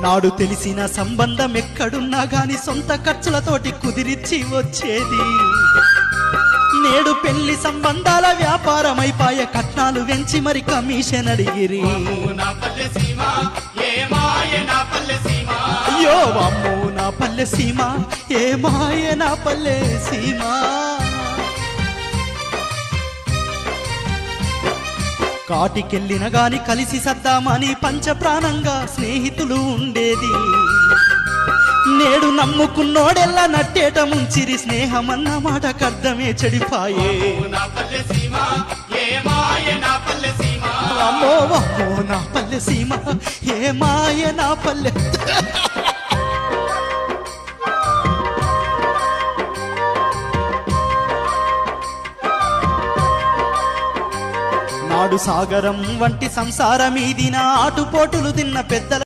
నాడు తెలిసిన సంబంధం ఎక్కడున్నా గాని సొంత ఖర్చులతోటి కుదిరిచ్చి వచ్చేది. నేడు పెళ్లి సంబంధాల వ్యాపారమైపాయ, కట్నాలు వెంచి మరి కమిషన్ అడిగిరి. అయ్యో వామ్మో నా పల్లె సీమ, ఏ మాయ నా పల్లె సీమ. కాటికెళ్ళిన గాని కలిసి సద్దామని పంచప్రాణంగా స్నేహితులు ఉండేది. నేడు నమ్ముకున్నోడెల్లా నట్టేట ముంచిరి, స్నేహమన్న మాటకర్థమే చెడిపాయే. అమ్మో అమ్మో నా పల్లె సీమ, ఏ మాయ నా పల్లె. నాడు సాగరం వంటి సంసారమీదిన ఆటుపోటులు తిన్న పెద్దల